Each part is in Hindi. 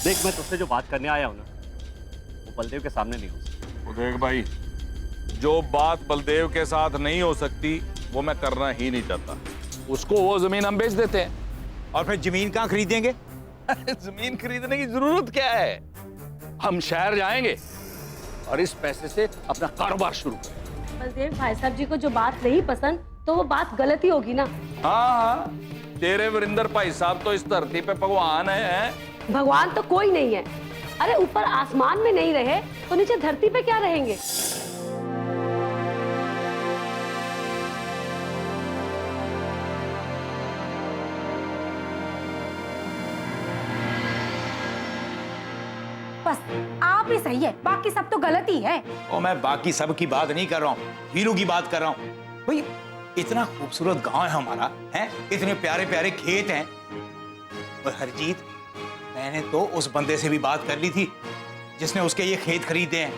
देख, मैं तुझसे जो बात करने आया हूं ना, वो बलदेव के सामने नहीं हो सकती। वो देख भाई, जो बात बलदेव के साथ नहीं हो सकती वो मैं करना ही नहीं चाहता। उसको वो जमीन हम बेच देते हैं। और फिर जमीन कहाँ खरीदेंगे? जमीन खरीदने की जरूरत क्या है? हम शहर जाएंगे और इस पैसे से अपना कारोबार शुरू करेंगे। बलदेव भाई साहब जी को जो बात नहीं पसंद तो वो बात गलत ही होगी ना। हाँ, तेरे वीरेंद्र भाई साहब तो इस धरती पे भगवान है। भगवान तो कोई नहीं है। अरे ऊपर आसमान में नहीं रहे तो नीचे धरती पे क्या रहेंगे? बस आप ही सही है, बाकी सब तो गलत ही है। और मैं बाकी सब की बात नहीं कर रहा हूँ, वीरू की बात कर रहा हूँ। भाई इतना खूबसूरत गांव है हमारा, है इतने प्यारे प्यारे खेत हैं। और हरजीत, मैंने तो उस बंदे से भी बात कर ली थी जिसने उसके ये खेत खरीदे हैं।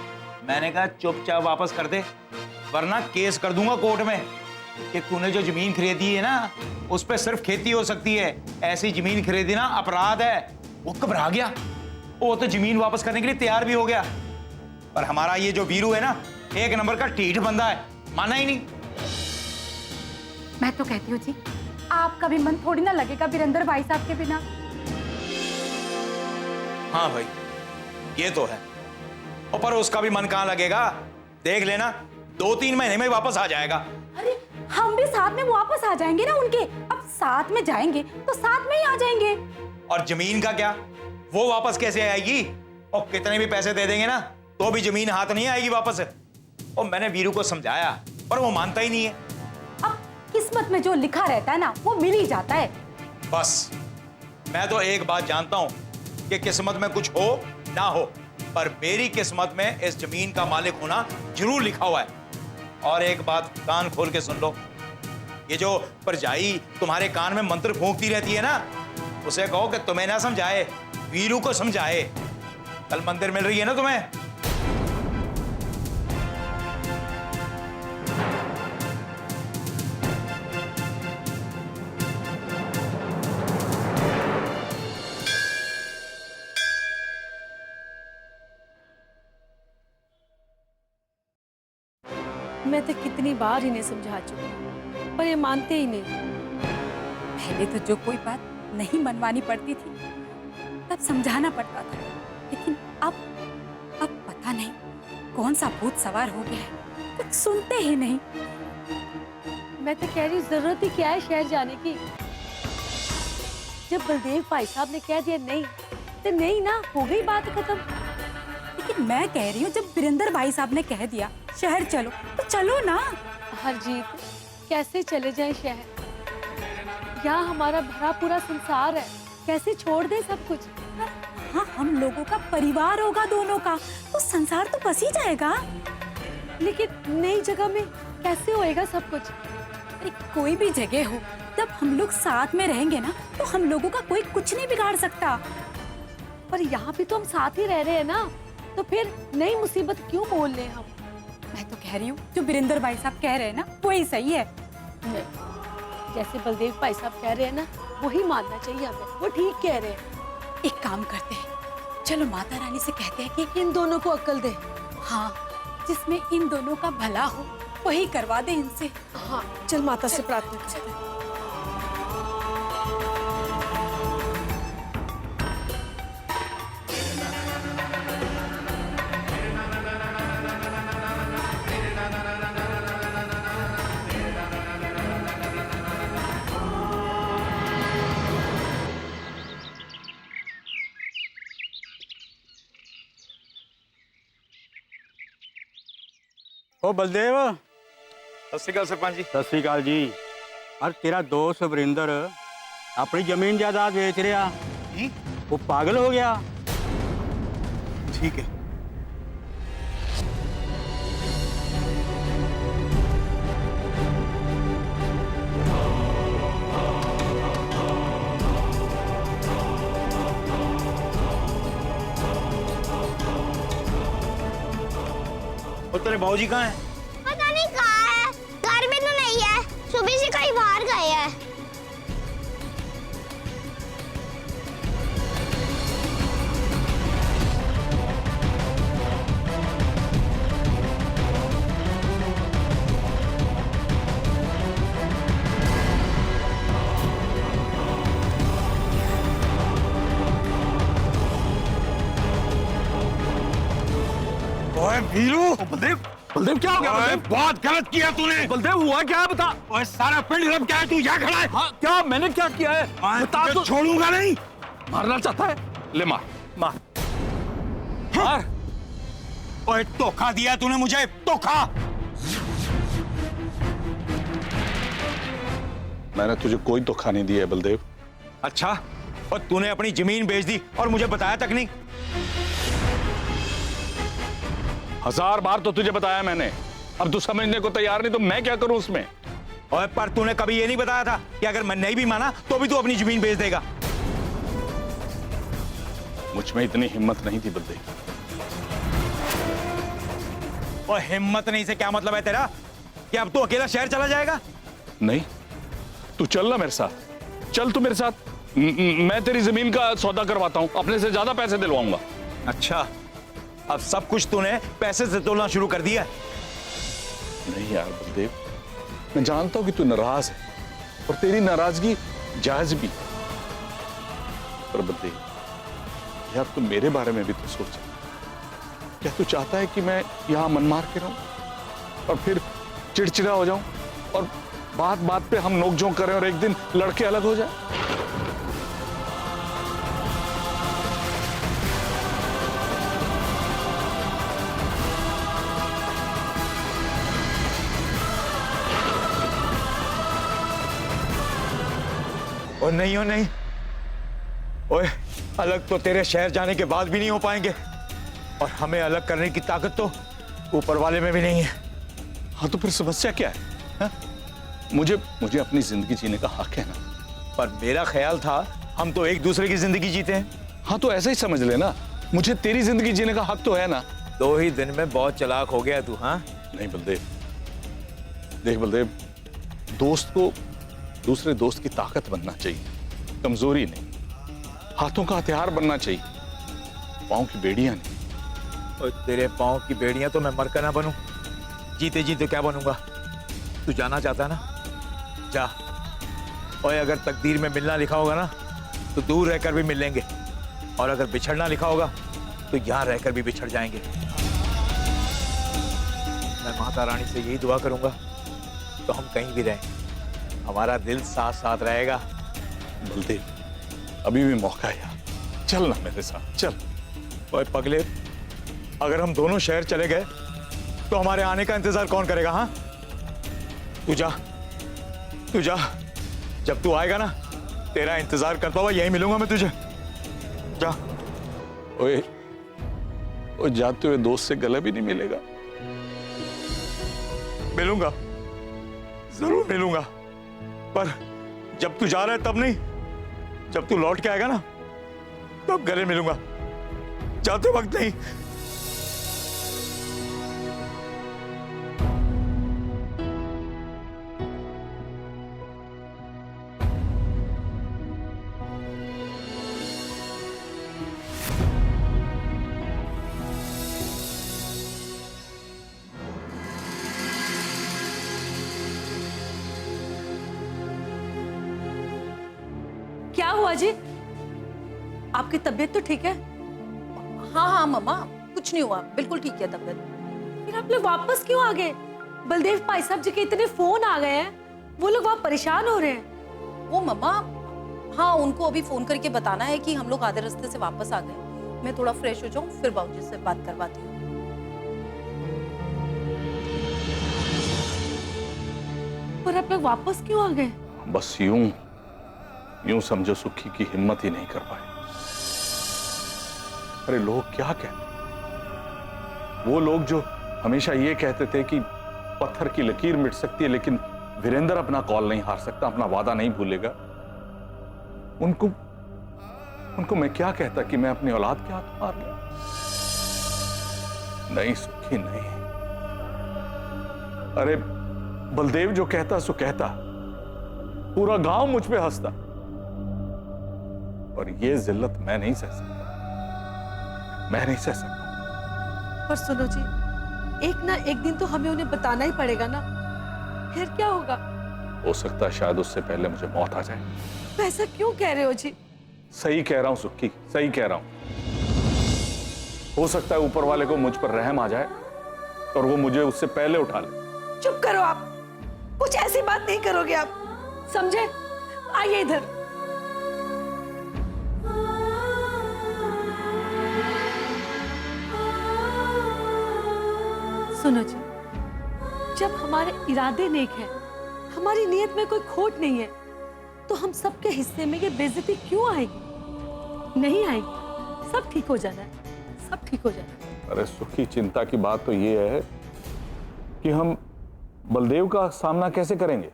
मैंने कहा चुपचाप वापस कर दे, वरना केस कर दूंगा कोर्ट में कि तूने जो जमीन खरीदी है ना उस पर सिर्फ खेती हो सकती है, ऐसी जमीन खरीदना अपराध है। वो घबरा गया, वो तो जमीन वापस करने के लिए तैयार भी हो गया। पर हमारा ये जो वीरू है ना, एक नंबर का टीठ बंदा है, माना ही नहीं। मैं तो कहती हूँ जी, आपका भी मन थोड़ी ना लगेगा वीरेंद्र भाई साहब के बिना। हाँ भाई, ये तो है। और पर उसका भी मन कहाँ लगेगा, देख लेना 2-3 महीने में वापस आ जाएगा। अरे हम भी साथ में वापस आ जाएंगे ना उनके। अब साथ में जाएंगे तो साथ में ही आ जाएंगे। और जमीन का क्या, वो वापस कैसे आएगी? और कितने भी पैसे दे देंगे ना तो भी जमीन हाथ नहीं आएगी वापस। और मैंने वीरू को समझाया पर वो मानता ही नहीं है। अब किस्मत में जो लिखा रहता है ना वो मिल ही जाता है। बस मैं तो एक बात जानता हूं कि किस्मत में कुछ हो ना हो, पर मेरी किस्मत में इस जमीन का मालिक होना जरूर लिखा हुआ है। और एक बात कान खोल के सुन लो, ये जो परजाई तुम्हारे कान में मंत्र फूंकती रहती है ना, उसे कहो कि तुम्हें ना समझाए, वीरू को समझाए। कल मंदिर मिल रही है ना तुम्हें? मैं तो कितनी बार इन्हें समझा चुकी पर ये मानते ही नहीं। पहले तो जो कोई बात नहीं मनवानी पड़ती थी तब समझाना पड़ता था, लेकिन अब पता नहीं कौन सा भूत सवार हो गया है, कुछ सुनते ही नहीं। मैं तो कह रही हूँ जरूरत ही क्या है शहर जाने की। जब बलदेव भाई साहब ने कह दिया नहीं तो नहीं ना, हो गई बात खत्म। लेकिन मैं कह रही हूँ जब वीरेंद्र भाई साहब ने कह दिया शहर चलो तो चलो ना। हरजीत, कैसे चले जाएं शहर? यहाँ हमारा भरा पूरा संसार है, कैसे छोड़ दे सब कुछ? हाँ, हम लोगों का परिवार होगा दोनों का, तो संसार तो बस ही जाएगा। लेकिन नई जगह में कैसे होएगा सब कुछ? अरे कोई भी जगह हो, जब हम लोग साथ में रहेंगे ना तो हम लोगों का कोई कुछ नहीं बिगाड़ सकता। पर यहाँ भी तो हम साथ ही रह रहे हैं ना, तो फिर नई मुसीबत क्यों मोल लें हम? मैं तो कह रही हूँ जो वीरेंद्र भाई साहब कह रहे हैं ना वही सही है। नहीं, जैसे बलदेव भाई साहब कह रहे हैं ना वही मानना चाहिए हमें, वो ठीक कह रहे हैं। एक काम करते हैं, चलो माता रानी से कहते हैं कि इन दोनों को अक्ल दे। हाँ, जिसमें इन दोनों का भला हो वही करवा दे इनसे। हाँ, चल माता से प्रार्थना करते हैं। ओ बलदेव। सत श्री अकाल सरपंच जी। सत श्री अकाल जी। और तेरा दोस्त वरिंदर अपनी जमीन जायदाद बेच रहा जी? वो पागल हो गया। ठीक है। और तेरे बाबूजी कहाँ हैं? पता नहीं कहाँ है, घर में तो नहीं है, सुबह से कहीं बाहर गए हैं। वीरू, बलदेव, बलदेव क्या हो गया? बलदेव, बहुत गलत किया तूने। बलदेव हुआ क्या है बता। ओए सारा पिंड सब क्या है, तू यहाँ खड़ा है? हाँ, क्या मैंने क्या किया है? बता तुझे तो। छोड़ूंगा नहीं। मारना चाहता है? ले मार, मार, मार। ओए धोखा दिया तूने मुझे, धोखा। मैंने तुझे कोई धोखा नहीं दिया है बलदेव। अच्छा, और तूने अपनी जमीन बेच दी और मुझे बताया तक नहीं। 1000 बार तो तुझे बताया मैंने, अब तू समझने को तैयार नहीं तो मैं क्या करूं उसमें? और पर तूने कभी ये नहीं बताया था कि अगर मैं नहीं भी माना तो भी तू अपनी जमीन बेच देगा। मुझ में इतनी हिम्मत नहीं थी बलदेव। और हिम्मत नहीं से क्या मतलब है तेरा कि अब तू अकेला शहर चला जाएगा? नहीं, तू चल ना मेरे साथ, चल तू मेरे साथ। मैं तेरी जमीन का सौदा करवाता हूं, अपने से ज्यादा पैसे दिलवाऊंगा। अच्छा, अब सब कुछ तूने पैसे से तोलना शुरू कर दिया। नहीं यार बलदेव, मैं जानता हूं कि तू नाराज है और तेरी नाराजगी जायज भी। पर बलदेव यार, तू मेरे बारे में भी तो सोच। क्या तू चाहता है कि मैं यहां मन मार के रहूं और फिर चिड़चिड़ा हो जाऊं और बात बात पे हम नोकझोंक करें और एक दिन लड़के अलग हो जाए? और नहीं हो नहीं, ओए अलग तो तेरे शहर जाने के बाद भी नहीं हो पाएंगे और हमें अलग करने की ताकत तो ऊपर वाले में भी नहीं है। हाँ तो फिर समस्या क्या है? हा? मुझे अपनी जिंदगी जीने का हक है ना। पर मेरा ख्याल था हम तो एक दूसरे की जिंदगी जीते हैं। हाँ तो ऐसा ही समझ लेना, मुझे तेरी जिंदगी जीने का हक तो है ना। 2 ही दिन में बहुत चालाक हो गया तू। हाँ नहीं बलदेव, देख बलदेव, दोस्त को दूसरे दोस्त की ताकत बनना चाहिए, कमजोरी नहीं। हाथों का हथियार बनना चाहिए, पांव की बेड़ियां नहीं। और तेरे पाँव की बेड़ियां तो मैं मरकर ना बनूं, जीते जीते क्या बनूंगा? तू जाना चाहता है ना, जा। और अगर तकदीर में मिलना लिखा होगा ना तो दूर रहकर भी मिल लेंगे, और अगर बिछड़ना लिखा होगा तो यहां रहकर भी बिछड़ जाएंगे। मैं माता रानी से यही दुआ करूंगा तो हम कहीं भी रहें, हमारा दिल साथ साथ रहेगा। बलदेव, अभी भी मौका है यार, चल ना मेरे साथ, चल। ओए पगले, अगर हम दोनों शहर चले गए तो हमारे आने का इंतजार कौन करेगा? हाँ, तू जा, तू जा। जब तू आएगा ना, तेरा इंतजार करता हुआ यहीं मिलूंगा मैं तुझे। जा। ओए जाते हुए दोस्त से गले भी नहीं मिलेगा? मिलूंगा, जरूर मिलूंगा, पर जब तू जा रहा है तब नहीं, जब तू लौट के आएगा ना तब गले मिलूंगा, जाते वक्त नहीं। क्या हुआ जी? आपकी तबीयत तो ठीक है? हाँ हाँ मम्मा, कुछ नहीं हुआ, बिल्कुल ठीक है तबीयत। फिर आप लोग वापस क्यों आ गए? बलदेव भाई साहब जी के इतने फोन आ गए हैं, वो लोग वहाँ परेशान हो रहे हैं। वो मम्मा, हाँ उनको अभी फोन करके बताना है कि हम लोग आधे रास्ते से वापस आ गए। मैं थोड़ा फ्रेश हो जाऊं फिर बाबूजी से बात करवाती हूँ। पर आप लोग वापस क्यों आ गए? बस यूं समझो सुखी की हिम्मत ही नहीं कर पाए। अरे लोग क्या कहते, वो लोग जो हमेशा ये कहते थे कि पत्थर की लकीर मिट सकती है लेकिन वीरेंद्र अपना कॉल नहीं हार सकता, अपना वादा नहीं भूलेगा। उनको मैं क्या कहता कि मैं अपनी औलाद के हाथ मार गया? नहीं सुखी नहीं। अरे बलदेव जो कहता सो कहता, पूरा गांव मुझ पे हंसता, और ये जिल्लत मैं नहीं सह सकता, मैं नहीं सह सकता। पर सुनो जी, एक ना एक दिन तो हमें उन्हें बताना ही पड़ेगा ना, फिर क्या होगा? हो सकता है शायद उससे पहले मुझे मौत आ जाए। तो ऐसा क्यों कह रहे हो जी? सही कह रहा हूं सुक्की, सही कह रहा हूं। हो सकता है ऊपर वाले को मुझ पर रहम आ जाए और वो मुझे उससे पहले उठा ले। चुप करो आप, कुछ ऐसी बात नहीं करोगे आप, समझे? आइए इधर। सुनो जी, जब हमारे इरादे नेक हैं, हमारी नीयत में कोई खोट नहीं है, तो हम सबके हिस्से में ये बेइज्जती क्यों आएगी? नहीं आएगी, सब ठीक हो जाना है, सब ठीक हो जाना है। अरे सुखी, चिंता की बात तो ये है कि हम बलदेव का सामना कैसे करेंगे?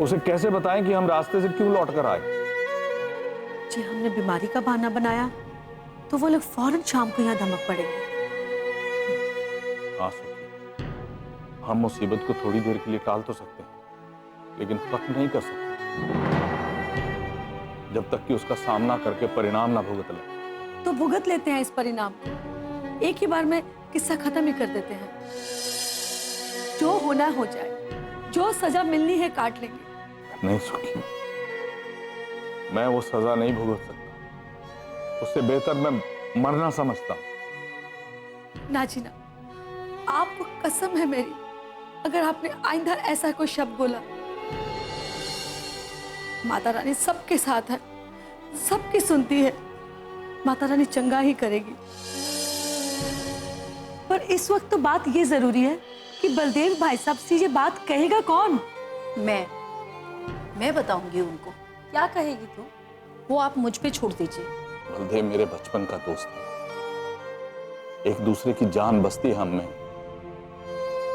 उसे कैसे बताएं कि हम रास्ते से क्यों लौट कर आए? जी हमने बीमारी का बहाना बनाया तो वो लोग फौरन शाम को यहाँ धमक पड़ेंगे। हाँ सुखी, हम मुसीबत को थोड़ी देर के लिए टाल तो सकते हैं, लेकिन खत्म नहीं कर सकते जब तक कि उसका सामना करके परिणाम ना भुगत ले। तो भुगत लेते हैं इस परिणाम को, एक ही बार में किस्सा खत्म ही कर देते हैं। जो होना हो जाए, जो सजा मिलनी है काट लेंगे। नहीं सुखी, मैं वो सजा नहीं भुगत सकता, उससे बेहतर मैं मरना समझता हूं। ना जी ना, आपको कसम है मेरी, अगर आपने आइंदा ऐसा कोई शब्द बोला, माता रानी सबके साथ है, सबकी सुनती है, माता रानी चंगा ही करेगी। पर इस वक्त तो बात ये जरूरी है कि बलदेव भाई साहब से ये बात कहेगा कौन? मैं बताऊंगी उनको। क्या कहेगी तू? वो आप मुझ पे छोड़ दीजिए। बलदेव मेरे बचपन का दोस्त है, एक दूसरे की जान बसती है हम में।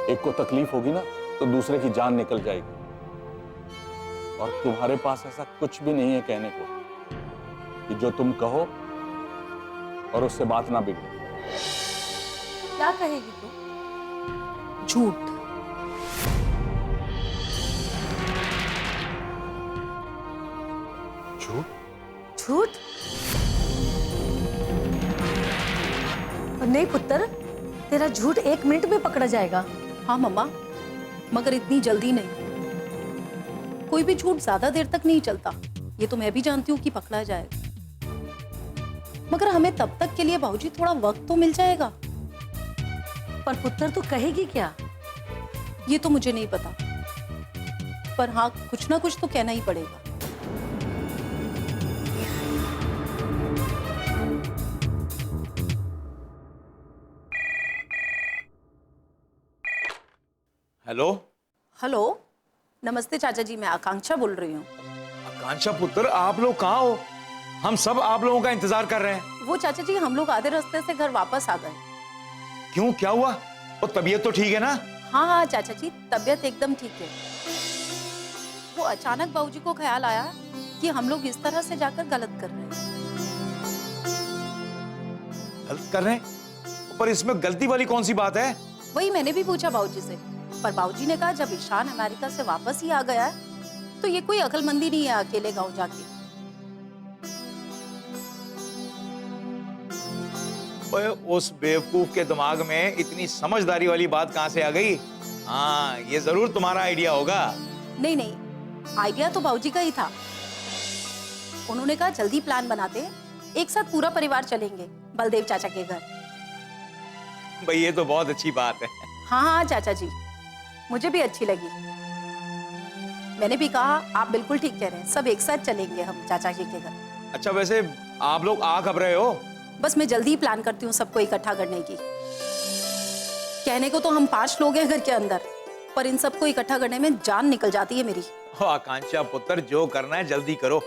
एक को तकलीफ होगी ना तो दूसरे की जान निकल जाएगी, और तुम्हारे पास ऐसा कुछ भी नहीं है कहने को कि जो तुम कहो और उससे बात ना बिगड़े। क्या कहेगी तू? झूठ। झूठ? झूठ? नहीं पुत्र, तेरा झूठ 1 मिनट में पकड़ा जाएगा। हाँ मम्मा, मगर इतनी जल्दी नहीं। कोई भी झूठ ज्यादा देर तक नहीं चलता, ये तो मैं भी जानती हूँ कि पकड़ा जाएगा, मगर हमें तब तक के लिए बाबूजी थोड़ा वक्त तो मिल जाएगा। पर पुत्र तू कहेगी क्या? ये तो मुझे नहीं पता, पर हाँ कुछ ना कुछ तो कहना ही पड़ेगा। हेलो। हेलो, नमस्ते चाचा जी, मैं आकांक्षा बोल रही हूँ। आकांक्षा पुत्र, आप लोग कहाँ हो? हम सब आप लोगों का इंतजार कर रहे हैं। वो चाचा जी, हम लोग आधे रास्ते से घर वापस आ गए। क्यों, क्या हुआ? और तबीयत तो ठीक है ना? हाँ हाँ चाचा जी, तबीयत एकदम ठीक है। वो अचानक बाबूजी को ख्याल आया कि हम लोग इस तरह से जाकर गलत कर रहे हैं। गलत कर रहे हैं? पर इसमें गलती वाली कौन सी बात है? वही मैंने भी पूछा बाबूजी से, पर बाबूजी ने कहा जब ईशान अमेरिका से वापस ही आ गया है तो ये कोई अकलमंदी नहीं है अकेले गांव जाके। ओए, उस बेवकूफ के दिमाग में इतनी समझदारी वाली बात कहां से आ गई? हाँ, ये जरूर तुम्हारा आइडिया होगा। नहीं नहीं, आइडिया तो बाबूजी का ही था। उन्होंने कहा जल्दी प्लान बनाते हैं, एक साथ पूरा परिवार चलेंगे बलदेव चाचा के घर। भाई ये तो बहुत अच्छी बात है। हाँ हाँ चाचा जी, मुझे भी अच्छी लगी। मैंने भी कहा आप बिल्कुल ठीक कह रहे हैं, सब एक साथ चलेंगे हम चाचा जी के घर। अच्छा, वैसे आप लोग आ कब रहे हो? बस मैं जल्दी ही प्लान करती हूँ सबको इकट्ठा करने की। कहने को तो हम 5 लोग हैं घर के अंदर, पर इन सबको इकट्ठा करने में जान निकल जाती है मेरी। ओ आकांक्षा पुत्र, जो करना है जल्दी करो।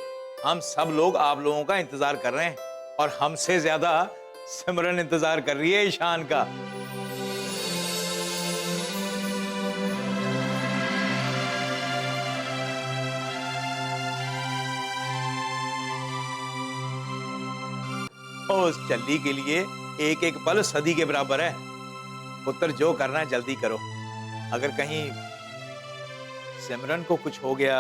हम सब लोग आप लोगों का इंतजार कर रहे हैं, और हमसे ज्यादा सिमरन इंतजार कर रही है ईशान का। उस चल्ली के लिए एक एक पल सदी के बराबर है। पुत्र, जो करना है जल्दी करो। अगर कहीं सिमरन को कुछ हो गया,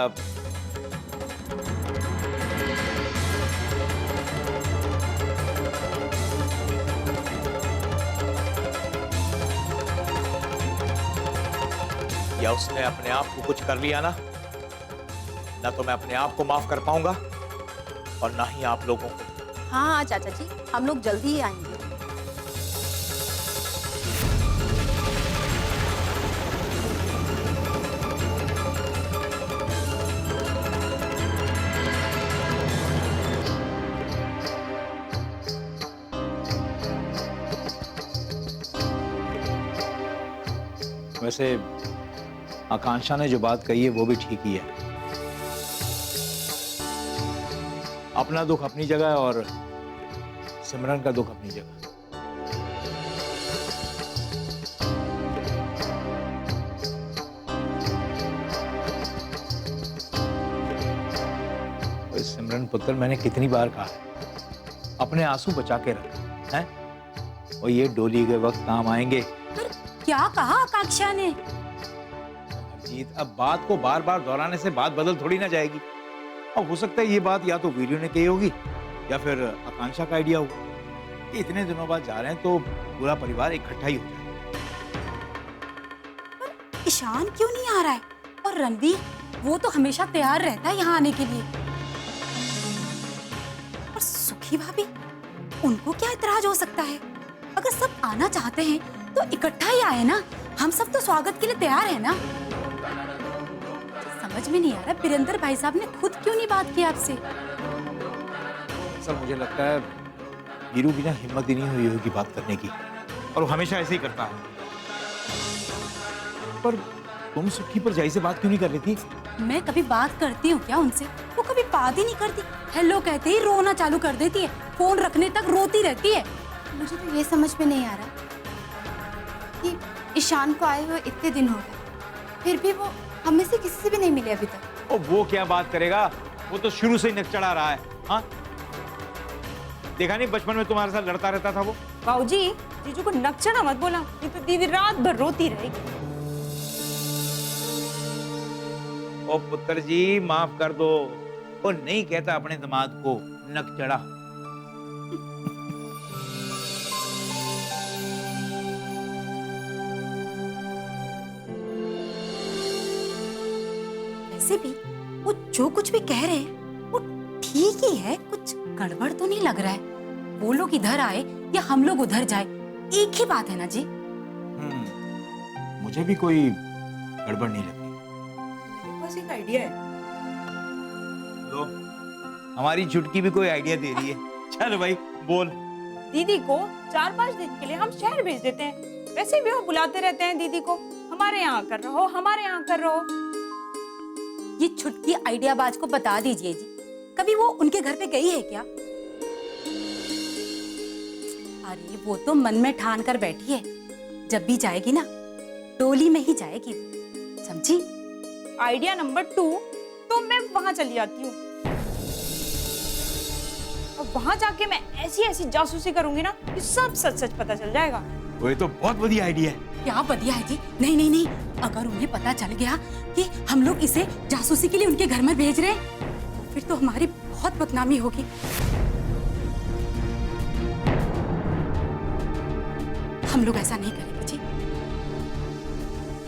या उसने अपने आप को कुछ कर लिया ना तो मैं अपने आप को माफ कर पाऊंगा, और ना ही आप लोगों को। हाँ हाँ चाचा जी, हम लोग जल्दी ही आएंगे। वैसे आकांक्षा ने जो बात कही है वो भी ठीक ही है। अपना दुख अपनी जगह है और सिमरन का दुख अपनी जगह। ओए सिमरन पुत्र, मैंने कितनी बार कहा है अपने आंसू बचा के रख, हैं? और ये डोली के वक्त काम आएंगे। पर क्या कहा आकांक्षा ने? जीत, अब बात को बार बार दोहराने से बात बदल थोड़ी ना जाएगी। अब हो सकता है ये बात या तो वीडियो ने कही होगी या फिर आकांक्षा का आइडिया होगा कि इतने दिनों बाद जा रहे हैं तो पूरा परिवार इकट्ठा ही हो जाए। पर ईशान क्यों नहीं आ रहा है? और रणवीर, वो तो हमेशा तैयार रहता है यहाँ आने के लिए। और सुखी भाभी, उनको क्या इतराज हो सकता है? अगर सब आना चाहते हैं तो इकट्ठा ही आए ना। हम सब तो स्वागत के लिए तैयार है ना। समझ में नहीं आ रहा वीरेंद्र भाई साहब ने खुद क्यों नहीं बात की आपसे? सर मुझे लगता है वीरू की ना हिम्मत ही नहीं हुई होगी बात करने की, और वो हमेशा ऐसे ही करता है। पर तुम सुखी पर जाई से बात क्यों नहीं कर रही थी? मैं कभी बात करती हूँ क्या उनसे? वो कभी बात ही नहीं करती। हेलो कहते ही रोना चालू कर देती है, फोन रखने तक रोती रहती है। मुझे तो ये समझ में नहीं आ रहा कि ईशान को आए हुए इतने दिन हो गए, फिर भी वो हमें से किसी से भी नहीं मिले अभी तक। और वो क्या बात करेगा, वो तो शुरू से ही नक चढ़ा रहा है। हाँ, देखा नहीं बचपन में तुम्हारे साथ लड़ता रहता था वो। बाबूजी, जीजू को नकचना मत बोला, नहीं तो दीदी रात भर रोती रहेगी। ओ पुत्र जी, माफ कर दो, वो नहीं कहता अपने दामाद को नक चढ़ा। वैसे भी वो जो कुछ भी कह रहे हैं वो ठीक ही है, कुछ गड़बड़ तो नहीं लग रहा है। वो लोग इधर आए या हम लोग उधर जाए, एक ही बात है ना जी। मुझे भी कोई गड़बड़ नहीं लगती। मेरे पास एक आइडिया है। लो, हमारी चुटकी भी कोई आइडिया दे रही है। चल भाई बोल। दीदी को 4-5 दिन के लिए हम शहर भेज देते हैं। वैसे भी वो बुलाते रहते हैं दीदी को, हमारे यहाँ कर रहो, हमारे यहाँ कर रहो। ये छुटकी आइडियाबाज को बता दीजिए जी, कभी वो उनके घर पे गई है क्या? अरे वो तो मन में ठान कर बैठी है, जब भी जाएगी ना डोली में ही जाएगी, समझी? आइडिया नंबर 2, तो मैं वहां चली जाती हूँ और वहां जाके मैं ऐसी ऐसी जासूसी करूंगी ना कि सब सच सच पता चल जाएगा। वो ये तो बहुत बढ़िया आइडिया है। क्या बढ़िया है जी? नहीं नहीं नहीं, अगर उन्हें पता चल गया कि हम लोग इसे जासूसी के लिए उनके घर में भेज रहे हैं, तो फिर तो हमारी बहुत बदनामी होगी। हम लोग ऐसा नहीं करेंगे जी।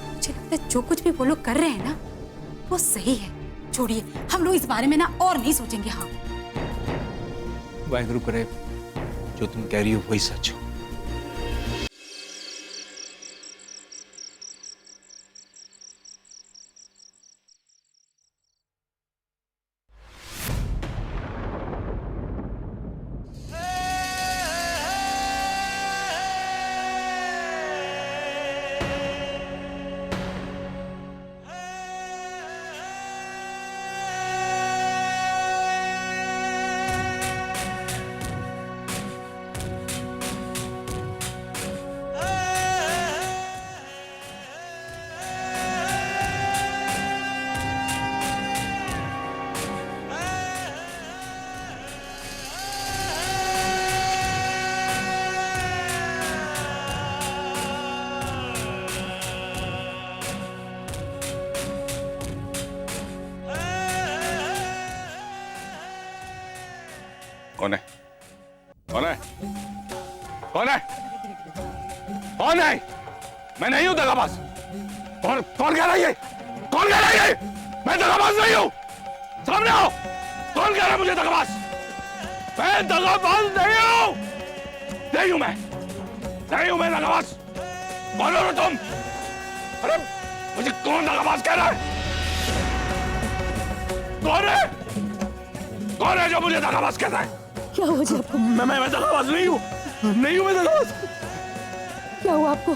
मुझे लगता है जो कुछ भी वो लोग कर रहे हैं ना वो सही है। छोड़िए, हम लोग इस बारे में ना और नहीं सोचेंगे। हाँ, वाहिगुरु करे जो तुम कह रही हो वही सच हो। कौन है? कौन है? कौन है? कौन है? मैं नहीं हूं दगाबाज। कौन कौन कह रहा है ये? कौन कह रहा है ये? मैं दगाबाज नहीं हूं। सामने आओ। कौन कह रहा है मुझे दगाबाज? मैं दगाबाज नहीं हूं। नहीं हूं मैं। नहीं हूं मैं दगाबाज। कौन हो तुम? अरे मुझे कौन दगाबाज कह रहा है? कौन है? कौन है जो मुझे दगाबाज कहता है? क्या हुआ जी आपको? मैं दगाबाज नहीं हूँ। नहीं हूँ मैं दगाबाज। क्या हुआ आपको?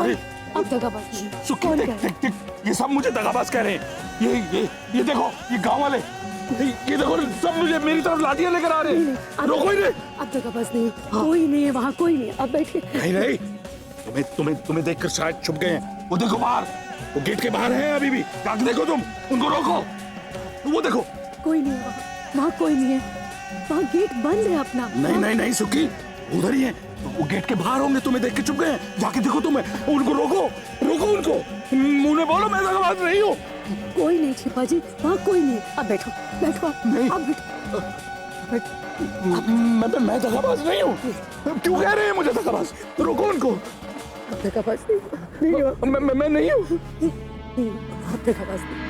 अरे अब दगाबाज नहीं। सुखी कौन देख कह रहा है? देख देख, ये सब मुझे दगाबाज कह रहे हैं। ये देखो, ये गांव वाले, ये देखो सब मुझे मेरी तरफ लाठियां लेकर आ रहे नहीं, हैं। अब रोको इन्हें। अब दगाबाज नहीं, कोई नहीं है वहाँ, कोई नहीं है। अब बैठिए। नहीं नहीं, तुम्हें देखकर शायद छुप गए हैं। वो देखो बाहर, वो गेट के बाहर है अभी भी। जाके देखो तुम, उनको रोको। वो देखो। कोई नहीं है वहाँ, वहाँ कोई नहीं है। वहाँ गेट बंद है अपना। नहीं नहीं नहीं सुखी, उधर ही है। वो गेट के बाहर होंगे, तुम्हें देख के चुप गए हैं। जाके देखो तुम्हें, उनको रोको, रोको उनको। उन्हें बोलो मैं दगाबाज नहीं हूँ। कोई नहीं छिपा जी, वहाँ कोई नहीं है। अब बैठो, बैठो आप। नहीं। अब बैठो। मैं दगाबाज नहीं हूँ। क्यों कह रहे हैं मुझे दगाबाज? रोको उनको। अब दगाबाज नहीं हो। मैं नहीं हूँ। अब दगाबाज नहीं।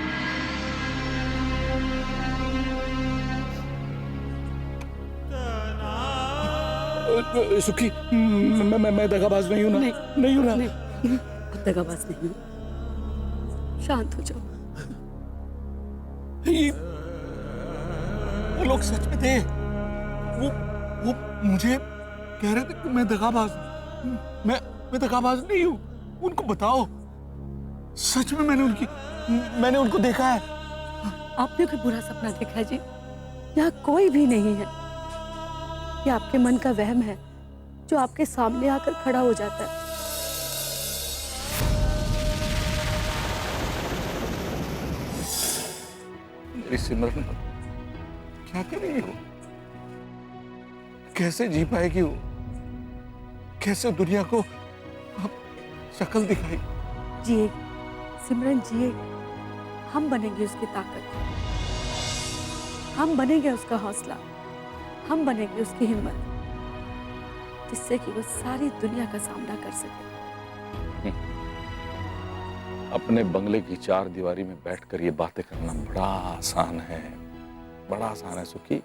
सुखी, मैं दगाबाज नहीं हूँ ना? नहीं हूँ ना? नहीं, अब दगाबाज नहीं हो। शांत हो जाओ। वो लोग सच में थे। वो मुझे कह रहे थे कि मैं दगाबाज हूँ। मैं दगाबाज नहीं हूँ। उनको बताओ, सच में मैंने उनको देखा है। आपने कोई बुरा सपना देखा है जी? यहाँ कोई भी नहीं है। ये आपके मन का वहम है जो आपके सामने आकर खड़ा हो जाता है। मेरी सिमरन क्या करेगी वो? कैसे जी पाएगी वो? कैसे दुनिया को अब शक्ल दिखाएगी? जिए सिमरन, जिए। हम बनेंगे उसकी ताकत, हम बनेंगे उसका हौसला, हम बनेंगे उसकी हिम्मत, जिससे कि वो सारी दुनिया का सामना कर सके। अपने बंगले की चार दीवारी में बैठकर ये बातें करना बड़ा आसान है, बड़ा आसान है सुखी।